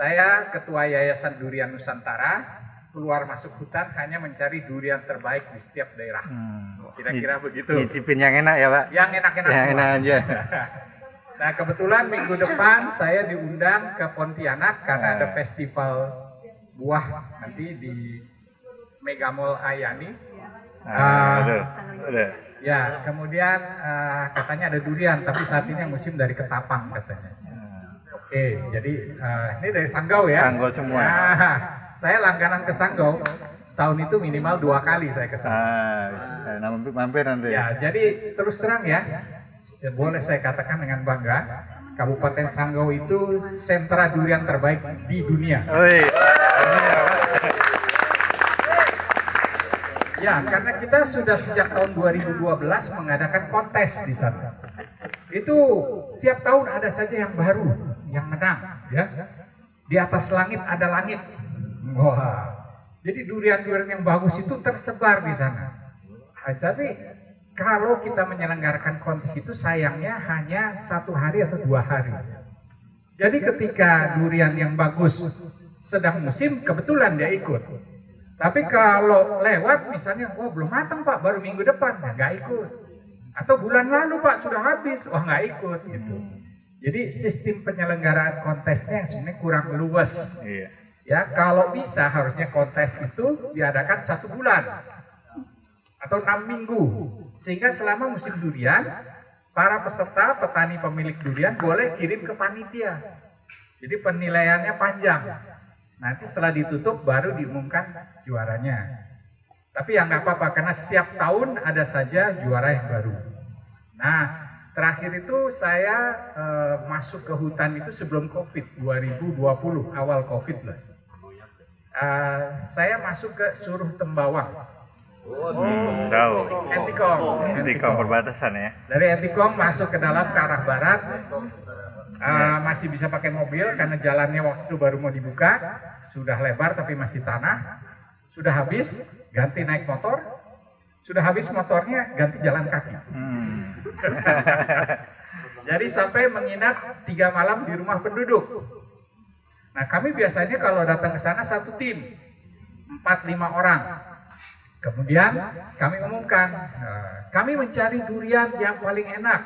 Saya Ketua Yayasan Durian Nusantara, keluar masuk hutan hanya mencari durian terbaik di setiap daerah. Kira-kira begitu. Nyicipin yang enak ya Pak? Yang enak-enak Yang semua. enak aja. Nah kebetulan minggu depan saya diundang ke Pontianak karena ada festival buah nanti di Mega Mall Ayani. Ya, kemudian katanya ada durian, tapi saat ini yang musim dari Ketapang katanya. Oke, jadi ini dari Sanggau ya. Sanggau semua. Nah, saya langganan ke Sanggau. Setahun itu minimal 2 kali saya ke sana. Mampir nanti. Ya, jadi terus terang ya, boleh saya katakan dengan bangga, Kabupaten Sanggau itu sentra durian terbaik di dunia. Ya, karena kita sudah sejak tahun 2012 mengadakan kontes di sana. Itu setiap tahun ada saja yang baru, yang menang, ya. Di atas langit ada langit. Wah. Jadi durian-durian yang bagus itu tersebar di sana. Tapi kalau kita menyelenggarakan kontes itu sayangnya hanya 1 hari atau 2 hari. Jadi ketika durian yang bagus sedang musim, kebetulan dia ikut. Tapi kalau lewat misalnya, oh belum matang Pak, baru minggu depan, ya nggak ikut. Atau bulan lalu Pak, sudah habis, oh nggak ikut gitu. Jadi sistem penyelenggaraan kontesnya yang sebenarnya kurang luas. Ya, kalau bisa harusnya kontes itu diadakan 1 bulan atau 6 minggu. Sehingga selama musim durian, para peserta, petani pemilik durian boleh kirim ke panitia. Jadi penilaiannya panjang. Nanti setelah ditutup baru diumumkan juaranya. Tapi ya nggak apa-apa karena setiap tahun ada saja juara yang baru. Nah, terakhir itu saya masuk ke hutan itu sebelum COVID 2020, awal COVID lah. Saya masuk ke Suruh Tembawang. Tahu. Entikong perbatasan ya. Dari Entikong masuk ke dalam ke arah barat. Masih bisa pakai mobil karena jalannya waktu itu baru mau dibuka, sudah lebar tapi masih tanah. Sudah habis ganti naik motor, sudah habis motornya ganti jalan kaki. Jadi sampai menginap 3 malam di rumah penduduk. Nah kami biasanya kalau datang ke sana 1 tim 4-5 orang. Kemudian kami umumkan, kami mencari durian yang paling enak.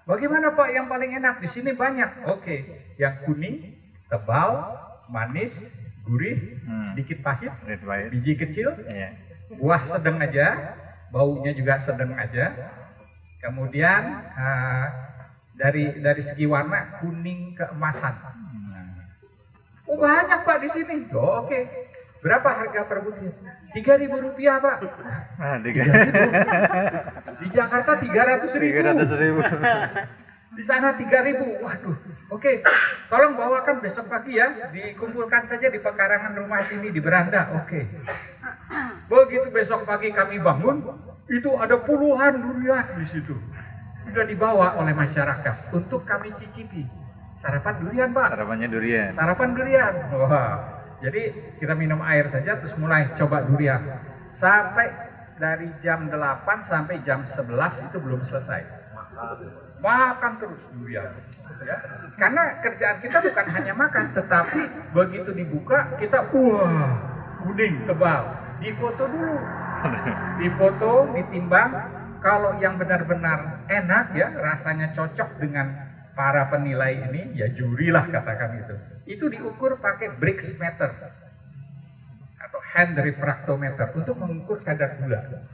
Bagaimana Pak yang paling enak? Di sini banyak. Oke, yang kuning, tebal, manis, gurih, sedikit pahit, biji kecil, buah sedang aja, baunya juga sedang aja. Kemudian dari segi warna kuning keemasan. Oh banyak Pak di sini. Oh, oke. Berapa harga per butir? Rp3.000 Pak. Di Jakarta 300.000. Di sana 3.000. Waduh. Oke. Tolong bawakan besok pagi ya. Dikumpulkan saja di pekarangan rumah ini di beranda. Oke. Begitu besok pagi kami bangun, itu ada puluhan durian di situ. Sudah dibawa oleh masyarakat untuk kami cicipi. Sarapan durian Pak. Sarapannya durian. Sarapan durian. Wah. Jadi kita minum air saja terus mulai coba durian. Sampai dari jam 8 sampai jam 11 itu belum selesai. Makan terus durian. Ya. Karena kerjaan kita bukan hanya makan, tetapi begitu dibuka kita wah kuning tebal. Difoto dulu. Difoto, ditimbang. Kalau yang benar-benar enak ya, rasanya cocok dengan para penilai ini, ya jurilah katakan itu. Itu diukur pakai Brix meter atau hand refractometer untuk mengukur kadar gula.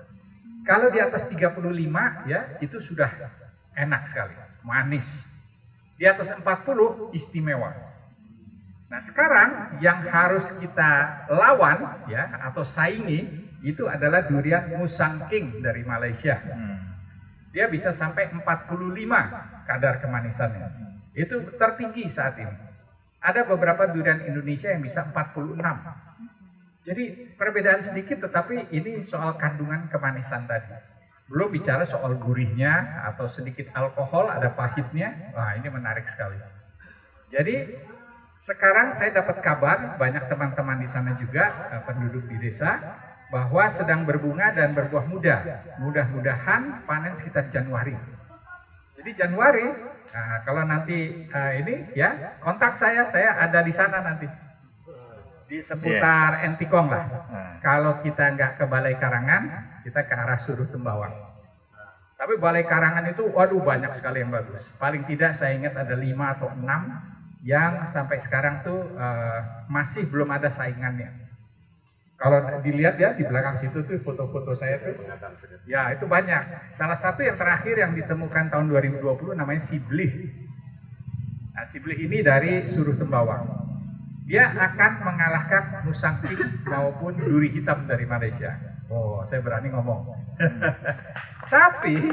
Kalau di atas 35 ya itu sudah enak sekali, manis. Di atas 40 istimewa. Nah sekarang yang harus kita lawan ya atau saingi itu adalah durian Musang King dari Malaysia. Dia bisa sampai 45 kadar kemanisannya. Itu tertinggi saat ini. Ada beberapa durian Indonesia yang bisa 46. Jadi perbedaan sedikit tetapi ini soal kandungan kemanisan tadi. Belum bicara soal gurihnya atau sedikit alkohol, ada pahitnya. Wah ini menarik sekali. Jadi sekarang saya dapat kabar banyak teman-teman di sana juga penduduk di desa bahwa sedang berbunga dan berbuah muda. Mudah-mudahan panen sekitar Januari. Jadi Januari Nah, kalau nanti ini ya kontak saya ada di sana nanti di seputar Entikong lah. Kalau kita nggak ke Balai Karangan, kita ke arah Suruh Tembawang. Tapi Balai Karangan itu, waduh banyak sekali yang bagus. Paling tidak saya ingat ada 5 atau 6 yang sampai sekarang tuh masih belum ada saingannya. Kalau dilihat ya di belakang situ tuh foto-foto saya tuh, ya itu banyak. Salah satu yang terakhir yang ditemukan tahun 2020 namanya Siblih. Nah, Siblih ini dari Suruh Tembawang. Dia akan mengalahkan musang king maupun duri hitam dari Malaysia. Oh, saya berani ngomong. Tapi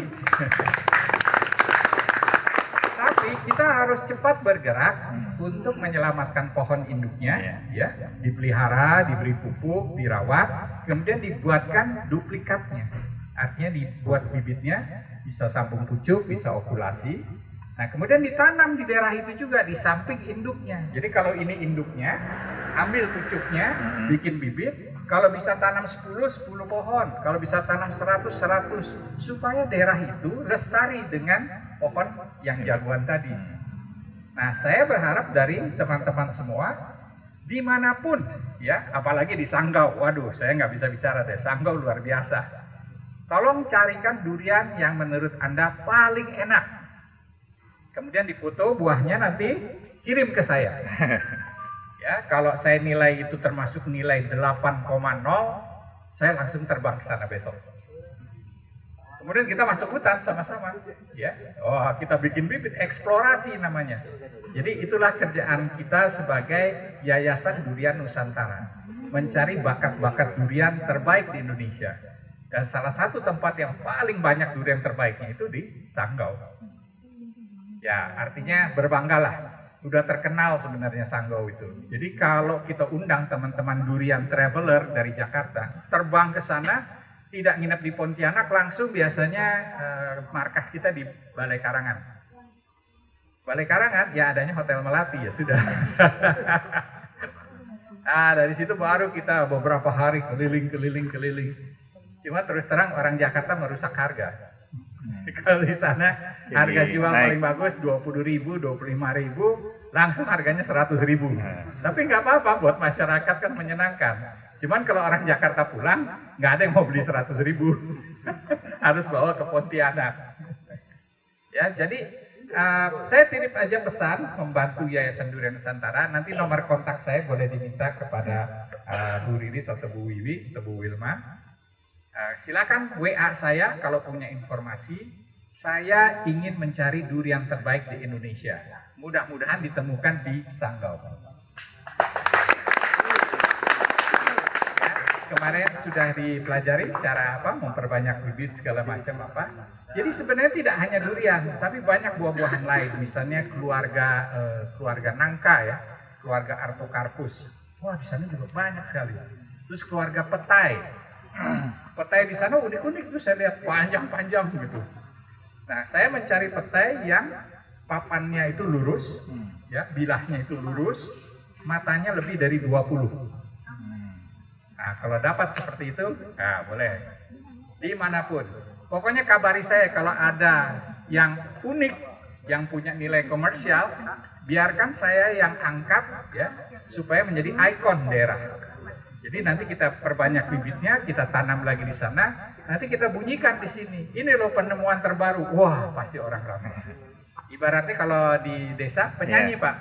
kita harus cepat bergerak untuk menyelamatkan pohon induknya, ya, dipelihara, diberi pupuk, dirawat, kemudian dibuatkan duplikatnya. Artinya dibuat bibitnya, bisa sambung pucuk, bisa okulasi. Nah, kemudian ditanam di daerah itu juga di samping induknya. Jadi kalau ini induknya, ambil pucuknya, bikin bibit. Kalau bisa tanam 10 pohon. Kalau bisa tanam 100 supaya daerah itu lestari dengan pohon yang jagoan tadi. Nah, saya berharap dari teman-teman semua, dimanapun, ya, apalagi di Sanggau. Waduh, saya nggak bisa bicara deh. Sanggau luar biasa. Tolong carikan durian yang menurut Anda paling enak. Kemudian difoto buahnya, nanti kirim ke saya. Ya, kalau saya nilai itu termasuk nilai 8,0, saya langsung terbang ke sana besok. Kemudian kita masuk hutan sama-sama, ya. Oh, kita bikin bibit, eksplorasi namanya. Jadi itulah kerjaan kita sebagai Yayasan Durian Nusantara, mencari bakat-bakat durian terbaik di Indonesia. Dan salah satu tempat yang paling banyak durian terbaiknya itu di Sanggau. Ya, artinya berbanggalah. Udah terkenal sebenarnya Sanggau itu. Jadi kalau kita undang teman-teman durian traveler dari Jakarta, terbang ke sana, tidak nginep di Pontianak, langsung biasanya markas kita di Balai Karangan. Balai Karangan, ya adanya Hotel Melati, ya sudah. Nah, dari situ baru kita beberapa hari keliling. Cuma terus terang orang Jakarta merusak harga. Kalau di sana harga jual paling bagus 20.000, 25.000, langsung harganya 100.000. Tapi nggak apa-apa, buat masyarakat kan menyenangkan. Cuman kalau orang Jakarta pulang, nggak ada yang mau beli 100.000, harus bawa ke Pontianak. Ya, jadi saya titip aja pesan membantu Yayasan Durian Nusantara. Nanti nomor kontak saya boleh diminta kepada Bu Riris atau Bu Wiwi atau Bu Wilma. Silakan WA saya kalau punya informasi. Saya ingin mencari durian terbaik di Indonesia. Mudah-mudahan ditemukan di Sanggau. Ya, kemarin sudah dipelajari cara apa memperbanyak bibit segala macam apa. Jadi sebenarnya tidak hanya durian, tapi banyak buah-buahan lain. Misalnya keluarga nangka, ya, keluarga Artocarpus. Wah, di sana juga banyak sekali. Terus keluarga petai. Petai di sana unik-unik tuh, saya lihat panjang-panjang gitu. Nah, saya mencari petai yang papannya itu lurus, ya, bilahnya itu lurus, matanya lebih dari 20. Nah, kalau dapat seperti itu, nah boleh. Dimanapun. Pokoknya kabari saya kalau ada yang unik, yang punya nilai komersial, biarkan saya yang angkat, ya, supaya menjadi ikon daerah. Jadi nanti kita perbanyak bibitnya, kita tanam lagi di sana, nanti kita bunyikan di sini. Ini loh penemuan terbaru. Wah, pasti orang ramai. Ibaratnya kalau di desa penyanyi, Pak.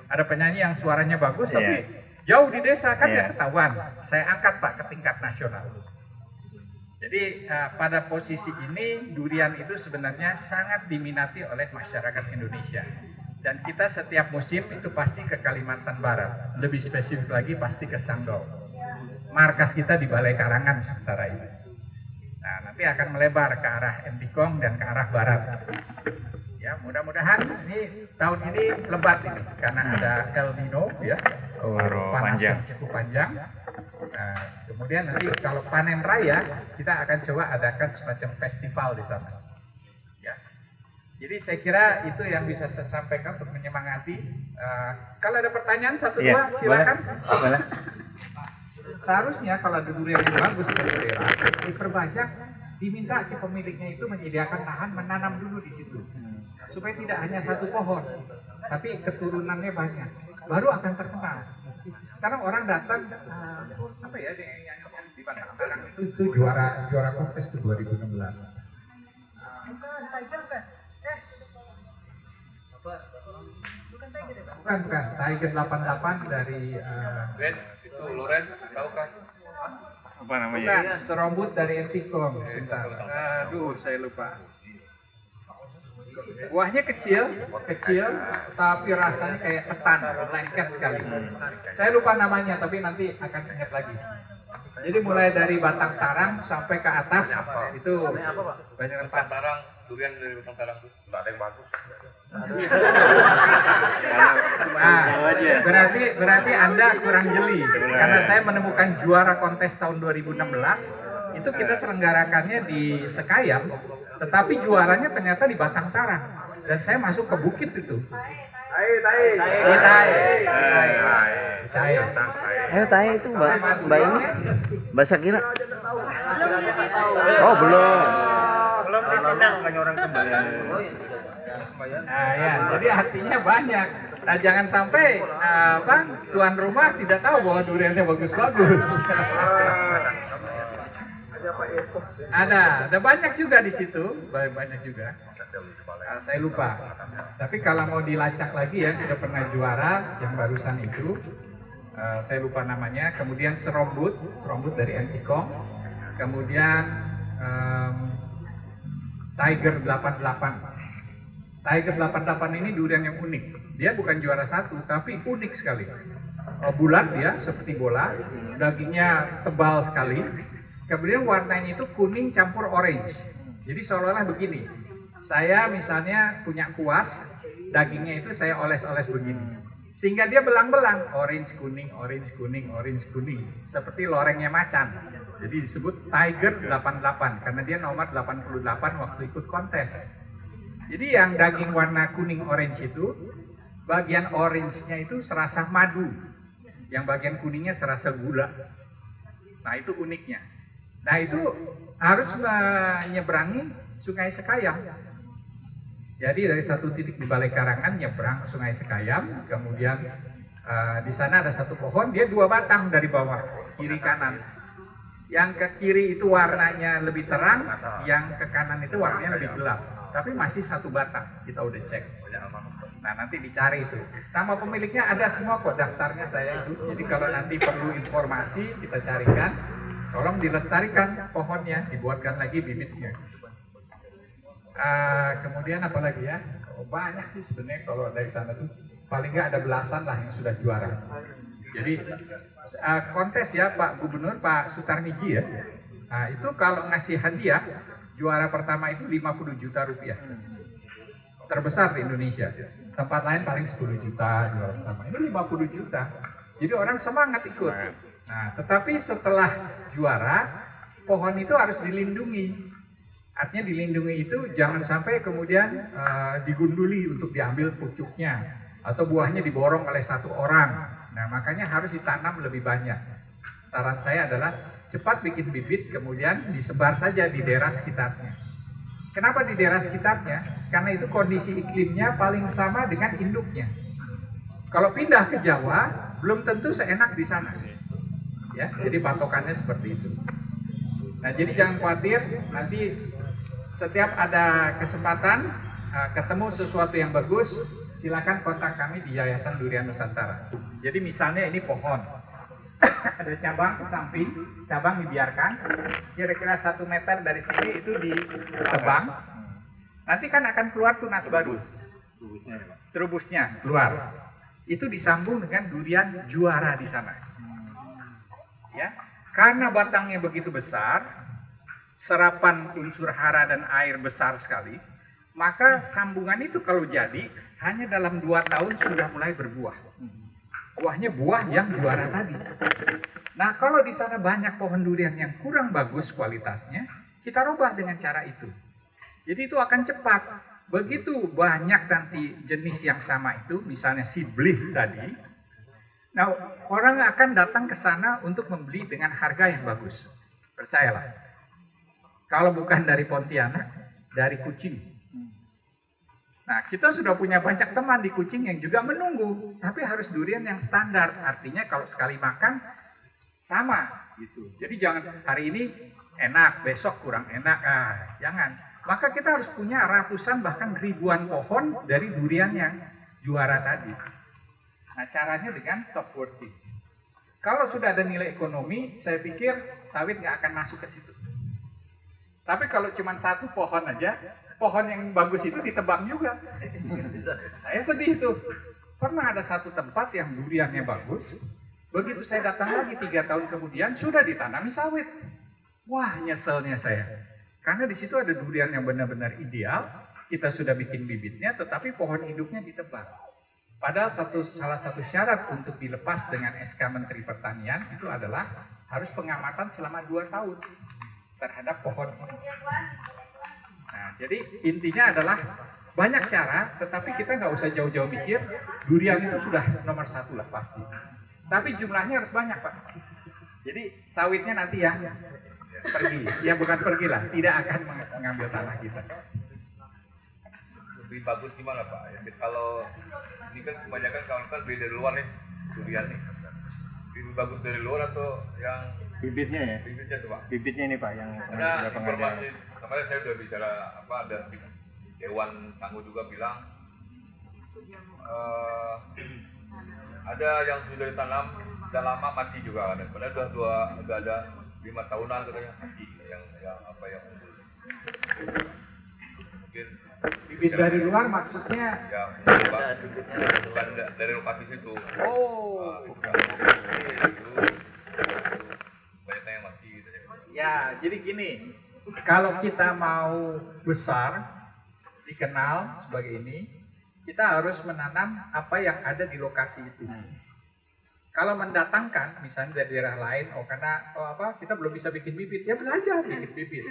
Ada penyanyi yang suaranya bagus, tapi jauh di desa kan nggak ketahuan. Saya angkat, Pak, ke tingkat nasional. Jadi pada posisi ini durian itu sebenarnya sangat diminati oleh masyarakat Indonesia. Dan kita setiap musim itu pasti ke Kalimantan Barat. Lebih spesifik lagi pasti ke Sanggau. Markas kita di Balai Karangan sementara ini. Nah, nanti akan melebar ke arah Entikong dan ke arah barat. Ya, mudah-mudahan ini tahun ini lebat ini karena ada El Nino, ya, panas yang cukup panjang. Nah, kemudian nanti kalau panen raya kita akan coba adakan semacam festival di sana. Ya. Jadi saya kira itu yang bisa saya sampaikan untuk menyemangati. Kalau ada pertanyaan satu dua silakan. Boleh. Seharusnya kalau ada durian yang bagus di daerah, diperbanyak, diminta si pemiliknya itu menyediakan lahan menanam dulu di situ. supaya tidak hanya satu pohon, tapi keturunannya banyak, baru akan terkenal. Sekarang orang datang, apa ya yang di Batang Tarang itu juara kontes itu 2016. Bukan, Tiger 88 dari Ben, itu Loren, tahu kan? Apa namanya? bukan, serombut dari Enticom. Sebentar. Aduh, saya lupa. Buahnya kecil, tapi rasanya kayak ketan, lengket sekali. Saya lupa namanya, tapi nanti akan ingat lagi. Jadi mulai dari batang tarang sampai ke atas, itu banyak tempat. Batang Tarang, durian dari Batang Tarang tuh nggak ada yang bagus. Nah, berarti Anda kurang jeli, karena saya menemukan juara kontes tahun 2016 itu kita selenggarakannya di Sekayam, tetapi juaranya ternyata di Batang Tarang, dan saya masuk ke bukit itu. Tai itu Mbak ini Mbak Sakira. Oh, belum. Belum ditendang banyak orang kembali. Nah, ya, jadi artinya banyak. Nah, jangan sampai tuan rumah tidak tahu bahwa duriannya bagus-bagus. Ada banyak juga di situ, banyak juga. Saya lupa. Tapi kalau mau dilacak lagi ya, sudah pernah juara yang barusan itu. Saya lupa namanya. Kemudian serombut dari Enticom. Kemudian Tiger 88. Tiger 88 ini durian yang unik. Dia bukan juara satu, tapi unik sekali. Bulat ya, seperti bola. Dagingnya tebal sekali. Kemudian warnanya itu kuning campur orange. Jadi seolah-olah begini. Saya misalnya punya kuas, dagingnya itu saya oles-oles begini. Sehingga dia belang-belang, orange kuning, orange kuning, orange kuning. Seperti lorengnya macan. Jadi disebut Tiger 88 karena dia nomor 88 waktu ikut kontes. Jadi yang daging warna kuning orange itu, bagian orange-nya itu serasa madu. Yang bagian kuningnya serasa gula. Nah, itu uniknya. Nah, itu harus menyeberangi Sungai Sekayam. Jadi dari satu titik di Balai Karangan nyebrang Sungai Sekayam, kemudian di sana ada satu pohon, dia 2 batang dari bawah, kiri kanan. Yang ke kiri itu warnanya lebih terang, yang ke kanan itu warnanya lebih gelap. Tapi masih 1 batang, kita udah cek. Nah, nanti dicari itu. Nama pemiliknya ada semua kok, daftarnya saya itu. Jadi kalau nanti perlu informasi, kita carikan. Tolong dilestarikan pohonnya, dibuatkan lagi bibitnya. Kemudian apa lagi ya? Banyak sih sebenarnya kalau dari sana tuh. Paling nggak ada belasan lah yang sudah juara. Jadi kontes ya Pak Gubernur, Pak Sutarmiji ya. Nah, itu kalau ngasih hadiah, juara pertama itu 50 juta rupiah. Terbesar di Indonesia. Tempat lain paling 10 juta juara pertama. Ini 50 juta. Jadi orang semangat ikut. Nah, tetapi setelah juara, pohon itu harus dilindungi. Artinya dilindungi itu jangan sampai kemudian digunduli untuk diambil pucuknya atau buahnya diborong oleh 1 orang. Nah, makanya harus ditanam lebih banyak. Saran saya adalah cepat bikin bibit, kemudian disebar saja di daerah sekitarnya. Kenapa di daerah sekitarnya? Karena itu kondisi iklimnya paling sama dengan induknya. Kalau pindah ke Jawa, belum tentu seenak di sana. Ya, jadi patokannya seperti itu. Nah, jadi jangan khawatir, nanti setiap ada kesempatan ketemu sesuatu yang bagus, silakan kontak kami di Yayasan Durian Nusantara. Jadi misalnya ini pohon, ada cabang ke samping, cabang dibiarkan, kira-kira 1 meter dari sini itu ditebang, nanti kan akan keluar tunas baru, terubusnya keluar. Itu disambung dengan durian juara di sana. Ya, karena batangnya begitu besar, serapan unsur hara dan air besar sekali, maka sambungan itu kalau jadi hanya dalam 2 tahun sudah mulai berbuah. Buahnya buah yang juara tadi. Nah, kalau di sana banyak pohon durian yang kurang bagus kualitasnya, kita rubah dengan cara itu. Jadi itu akan cepat. Begitu banyak nanti jenis yang sama itu, misalnya si blih tadi, nah orang akan datang ke sana untuk membeli dengan harga yang bagus. Percayalah. Kalau bukan dari Pontianak, dari Kucing. Nah, kita sudah punya banyak teman di Kucing yang juga menunggu, tapi harus durian yang standar. Artinya kalau sekali makan sama gitu. Jadi jangan hari ini enak, besok kurang enak. Jangan. Maka kita harus punya ratusan bahkan ribuan pohon dari durian yang juara tadi. Nah, caranya dengan top working. Kalau sudah ada nilai ekonomi, saya pikir sawit nggak akan masuk ke situ. Tapi kalau cuma satu pohon aja, pohon yang bagus itu ditebang juga. Saya sedih tuh. Pernah ada satu tempat yang duriannya bagus. Begitu saya datang lagi 3 tahun kemudian, sudah ditanami sawit. Wah, nyeselnya saya. Karena di situ ada durian yang benar-benar ideal. Kita sudah bikin bibitnya, tetapi pohon induknya ditebang. Padahal salah satu syarat untuk dilepas dengan SK Menteri Pertanian itu adalah harus pengamatan selama 2 tahun terhadap pohon ini. Nah, jadi intinya adalah banyak cara, tetapi kita nggak usah jauh-jauh mikir, durian itu sudah nomor 1 lah pasti. Tapi jumlahnya harus banyak, Pak. Jadi sawitnya nanti ya pergi, ya bukan pergi lah, tidak akan mengambil tanah kita. Lebih bagus gimana Pak? Ya, kalau ini kan kebanyakan kawan-kawan beli dari luar nih, durian nih. Lebih bagus dari luar atau yang Bibitnya ya? bibitnya tuh Pak? Bibitnya ini Pak yang Karena sudah pengajaran. informasi kemarin saya udah bicara ada di Dewan Tangguh juga bilang ada yang sudah ditanam sudah lama mati juga ada. Padahal udah ada 5 tahunan katanya mati yang apa yang mungkin Bibit dari luar maksudnya? ya mungkin Pak bukan dari lokasi situ. Oh, Itu banyak yang mati gitu ya. ya jadi gini, kalau kita mau besar, dikenal sebagai ini, kita harus menanam apa yang ada di lokasi itu. Kalau mendatangkan, misalnya dari daerah lain, kita belum bisa bikin bibit, ya belajar bikin bibit.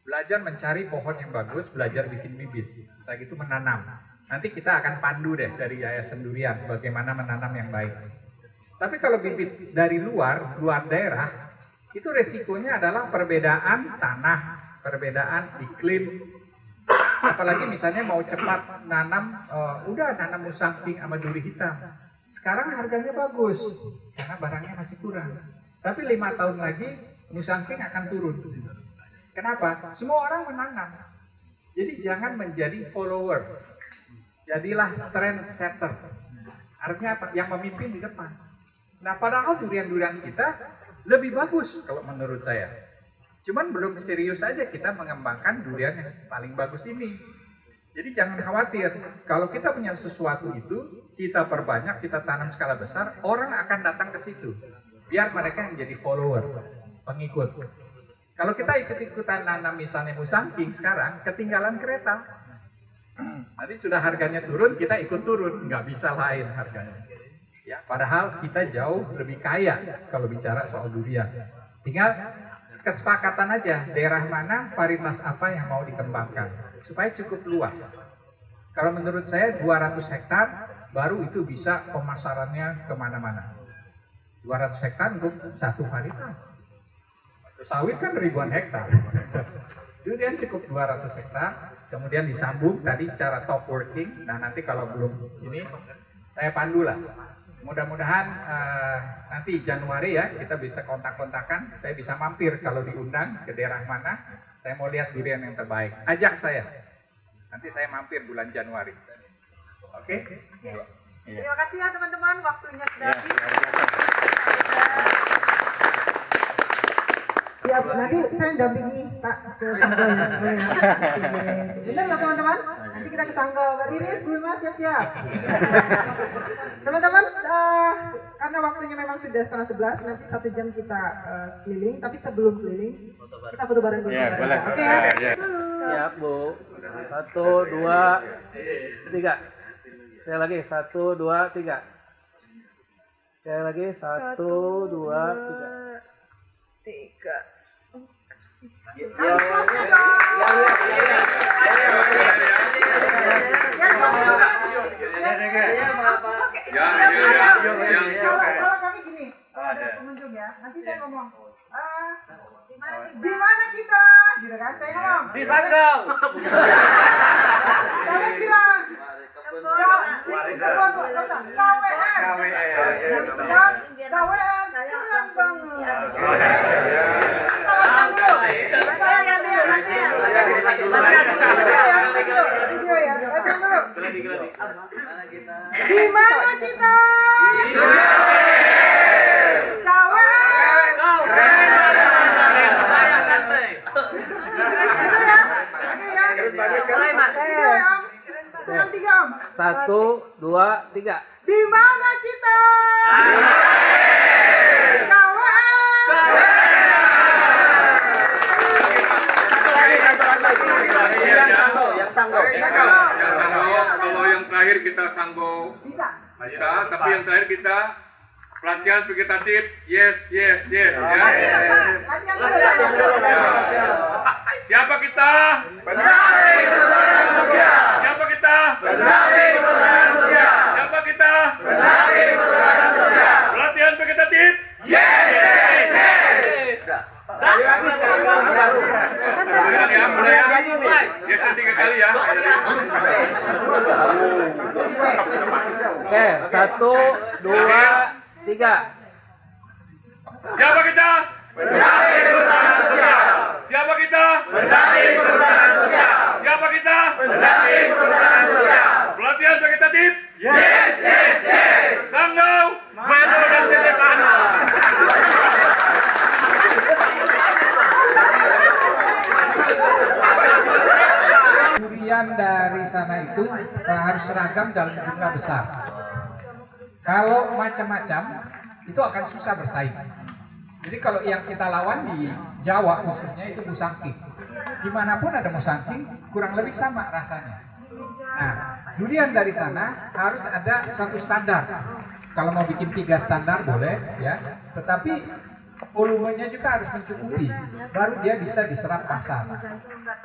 Belajar mencari pohon yang bagus, belajar bikin bibit. Setelah itu menanam. Nanti kita akan pandu deh dari Yayasan Durian, bagaimana menanam yang baik. Tapi kalau bibit dari luar daerah, itu resikonya adalah perbedaan tanah, perbedaan iklim. Apalagi misalnya mau cepat nanam, nanam musangking sama duri hitam. Sekarang harganya bagus, karena barangnya masih kurang. Tapi 5 tahun lagi, musangking akan turun. Kenapa? Semua orang menanam. Jadi jangan menjadi follower. Jadilah trendsetter. Artinya apa? Yang memimpin di depan. Nah, padahal durian-durian kita lebih bagus kalau menurut saya. Cuman belum serius saja kita mengembangkan durian yang paling bagus ini. Jadi jangan khawatir, kalau kita punya sesuatu itu, kita perbanyak, kita tanam skala besar, orang akan datang ke situ. Biar mereka yang jadi follower, pengikut. Kalau kita ikut-ikutan nanam misalnya musangking sekarang, ketinggalan kereta. Nanti sudah harganya turun, kita ikut turun, nggak bisa lain harganya. Ya, padahal kita jauh lebih kaya kalau bicara soal durian. Tinggal kesepakatan aja, daerah mana, varietas apa yang mau dikembangkan. Supaya cukup luas. Kalau menurut saya 200 hektar baru itu bisa pemasarannya kemana-mana. 200 hektar untuk satu varietas. Sawit kan ribuan hektar. Durian cukup 200 hektar, kemudian disambung tadi cara top working. Nah nanti kalau belum ini, saya pandu lah. Mudah-mudahan nanti Januari ya kita bisa kontak-kontakan. Saya bisa mampir kalau diundang ke daerah mana. Saya mau lihat durian yang terbaik. Ajak saya. Nanti saya mampir bulan Januari. Oke? Iya. Terima kasih ya teman-teman, waktunya sudah habis. Ya, nanti saya dampingi Pak ke Sanggau ya, boleh ya? Benar loh teman-teman, nanti kita ke Sanggau. Mbak Riris, Bu Mas, siap-siap. Teman-teman, karena waktunya memang sudah 10:30, nanti 1 jam kita keliling. Tapi sebelum keliling, kita foto bareng dulu. Iya, boleh. Oke ya? Siap, Bu. 1, 2, 3. Sekali lagi, 1, 2, 3. Sekali lagi, 1, 2, 3. ada pengunjung ya. Nanti saya ngomong, di mana kita? Gitu kan, saya ngomong. Di Sanggau. Kamu bilang, di mana kita? Satu, dua, tiga. Di mana kita? Yang sanggo. Kalau yang terakhir kita sanggo bisa, tapi yang terakhir kita pelatihan vegetatif. Yes ya. Siapa kita? Siapa kita? Siapa kita? Pelatihan vegetatif. Yes. Mulai ya. Yes, 3 kali ya. Oke, satu, dua, tiga. Siapa kita? Siapa kita? Siapa kita? Pelatihan vegetatif. Yes. Sanggau. Maju dan depan. Durian dari sana itu harus seragam dalam jumlah besar. Kalau macam-macam itu akan susah bersaing. Jadi kalau yang kita lawan di Jawa khususnya itu musangking. Dimanapun ada musangking kurang lebih sama rasanya. Nah, durian dari sana harus ada satu standar. Kalau mau bikin 3 standar boleh ya, tetapi volumenya juga harus mencukupi, baru dia bisa diserap pasar.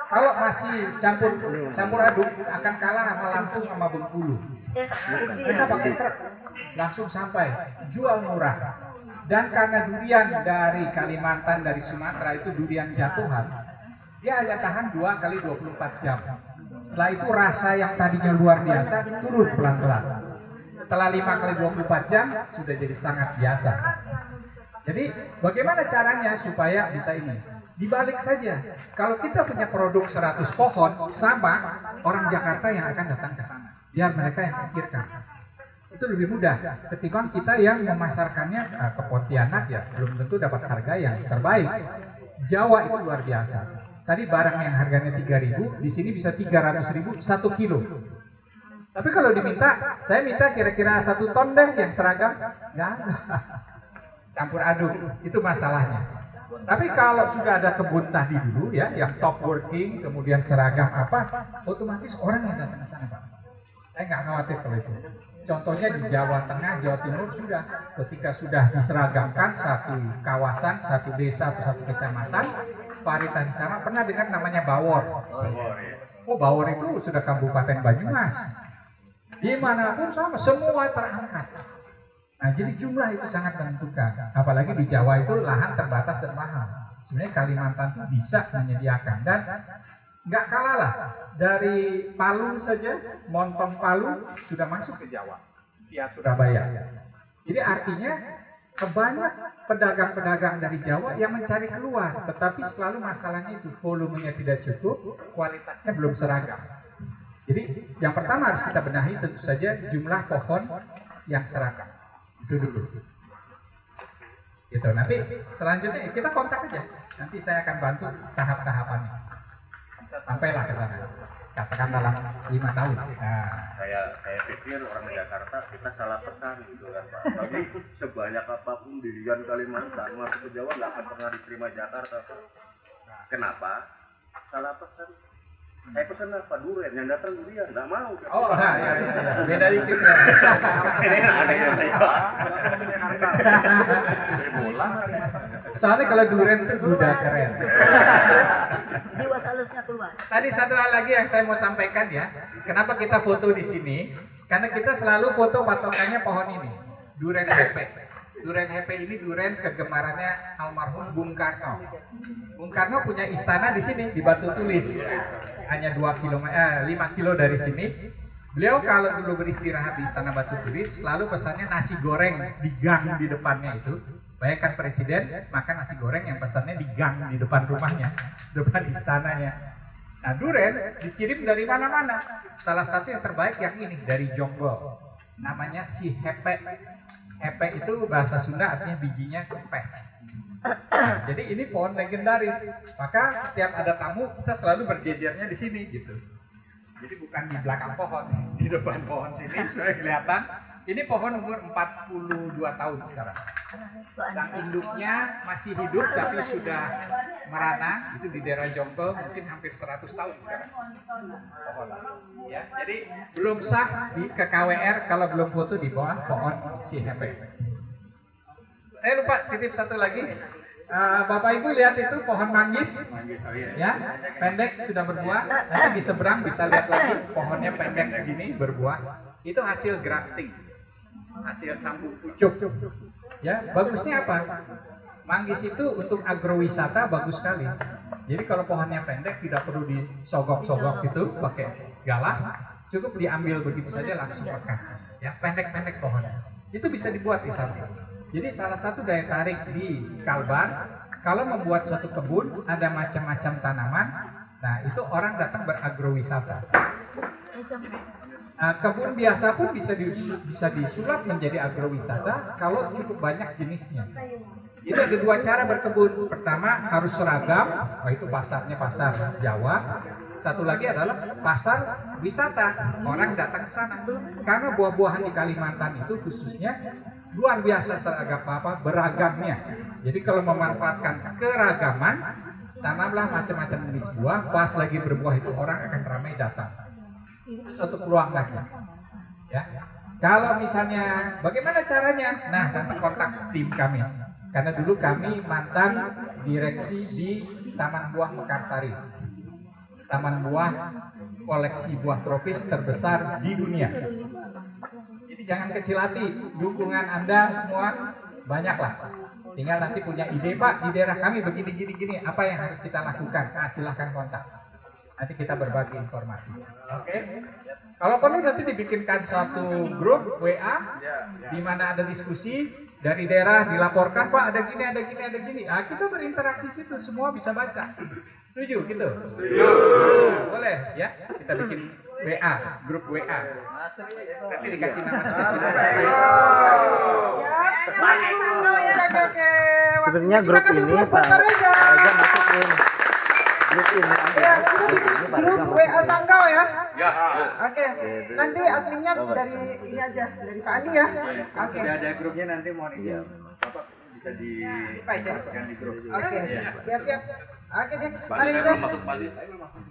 Kalau masih campur aduk akan kalah sama Lampung sama Bengkulu. Kita pakai truk langsung sampai, jual murah. Dan karena durian dari Kalimantan, dari Sumatera itu durian jatuhan, dia hanya tahan 2 kali 24 jam. Setelah itu rasa yang tadinya luar biasa turun pelan-pelan. Setelah 5 kali 24 jam sudah jadi sangat biasa. Jadi bagaimana caranya supaya bisa ini? Dibalik saja. Kalau kita punya produk 100 pohon, sama orang Jakarta yang akan datang ke sana. Biar mereka yang pikirkan. Itu lebih mudah ketimbang kita yang memasarkannya ke Pontianak ya, belum tentu dapat harga yang terbaik. Jawa itu luar biasa. Tadi barang yang harganya 3.000, di sini bisa 300.000 1 kilo. Tapi kalau diminta, saya minta kira-kira 1 ton deh yang seragam, nggak ada. Campur aduk, itu masalahnya. Tapi kalau sudah ada kebun tadi dulu ya, yang top working, kemudian seragam apa, otomatis orang yang datang ke sana, Pak. Saya nggak khawatir kalau itu. Contohnya di Jawa Tengah, Jawa Timur sudah, ketika sudah diseragamkan satu kawasan, satu desa atau satu kecamatan, varietas di sana pernah dengar namanya Bawor. Oh, Bawor itu sudah Kabupaten Banyumas. Dimanapun sama, semua terangkat. Nah, jadi jumlah itu sangat menentukan. Apalagi di Jawa itu lahan terbatas dan mahal. Sebenarnya Kalimantan itu bisa menyediakan dan nggak kalah lah. Dari Palu saja, Montong Palu sudah masuk ke Jawa, via Surabaya. Jadi artinya banyak pedagang-pedagang dari Jawa yang mencari keluar, tetapi selalu masalahnya itu volumenya tidak cukup, kualitasnya belum seragam. Jadi yang pertama harus kita benahi tentu saja jumlah pohon yang seragam. Itu dulu. Gitu. Nanti selanjutnya kita kontak aja. Nanti saya akan bantu tahap-tahapannya. Sampailah ke sana. Katakan dalam 5 tahun. Nah, Saya pikir orang Jakarta kita salah pesan gitu kan Pak. Tapi sebanyak apapun durian Kalimantan masuk ke Jawa nggak akan pernah diterima Jakarta Pak. Kenapa? Salah pesan. Saya pesan apa? Durian, yang datang durian, nggak mau. oh, ya. Beda dikit ya. Soalnya kalau durian itu udah keren. Jiwa salusnya keluar. Tadi satu hal lagi yang saya mau sampaikan ya. Kenapa kita foto di sini? Karena kita selalu foto patokannya pohon ini, durian pepek. Duren HP ini duren kegemarannya almarhum Bung Karno. Bung Karno punya istana di sini di Batu Tulis, hanya 5 kilo dari sini. Beliau kalau dulu beristirahat di istana Batu Tulis, selalu pesannya nasi goreng di gang di depannya itu. Bayangkan presiden makan nasi goreng yang pesannya di gang di depan rumahnya, depan istananya. Nah, duren dikirim dari mana-mana. Salah satu yang terbaik yang ini dari Jonggol. Namanya si hepe. Hepe itu bahasa Sunda artinya bijinya kempes. Nah, jadi ini pohon legendaris. Maka setiap ada tamu kita selalu berjejernya di sini gitu. Jadi bukan di belakang pohon, di depan pohon sini supaya kelihatan. Ini pohon umur 42 tahun sekarang. Sang induknya masih hidup tapi sudah merana, itu di daerah Jonggol mungkin hampir 100 tahun sekarang. Pohon. Ya, jadi belum sah di KKWR kalau belum foto di bawah pohon si hepe. Saya lupa titip satu lagi. Bapak Ibu lihat itu pohon manggis, ya, pendek sudah berbuah. Nanti di seberang bisa lihat lagi pohonnya pendek segini berbuah. Itu hasil grafting, hasil sambung pucuk. Ya, bagusnya apa? Manggis itu untuk agrowisata bagus sekali. Jadi kalau pohonnya pendek tidak perlu disogok-sogok gitu pakai galah, cukup diambil begitu saja langsung makan. Ya, pendek-pendek pohonnya. Itu bisa dibuat di sana. Jadi salah satu daya tarik di Kalbar, kalau membuat suatu kebun ada macam-macam tanaman, nah itu orang datang beragrowisata. Nah, kebun biasa pun bisa disulap menjadi agrowisata kalau cukup banyak jenisnya. Jadi ada dua cara berkebun. Pertama harus seragam, itu pasarnya pasar Jawa. Satu lagi adalah pasar wisata, orang datang ke sana. Karena buah-buahan di Kalimantan itu khususnya luar biasa beragamnya. Jadi kalau memanfaatkan keragaman, tanamlah macam-macam jenis buah. Pas lagi berbuah itu orang akan ramai datang. Satu peluang lagi. Ya. Kalau misalnya bagaimana caranya? Nah, nanti kontak tim kami. Karena dulu kami mantan direksi di Taman Buah Mekarsari. Taman buah koleksi buah tropis terbesar di dunia. Jadi jangan kecil hati, dukungan Anda semua banyaklah. Tinggal nanti punya ide, Pak, di daerah kami begini, apa yang harus kita lakukan? Nah, silahkan kontak. Nanti kita berbagi informasi. Oke? Kalau perlu nanti dibikinkan satu grup WA di mana ada diskusi dari daerah dilaporkan, Pak ada gini. Ah, kita berinteraksi situ, semua bisa baca. Setuju gitu? Setuju. Boleh ya? Kita bikin WA, grup WA. Nanti dikasih nama spesifik. Sebenarnya grup ini Pak Raja masukin grup ini aja. Ya, kita bikin grup WA Sanggau ya. Ya. Oke, nanti adminnya dari ini aja, dari Pak Andi ya. Oke. Sudah ada grupnya nanti mohon Iya. izin. Bapak bisa Dimasukkan di grup. Oke, siap-siap. Oke deh, mari Saya kita. belum masuk Bali, saya belum masuk.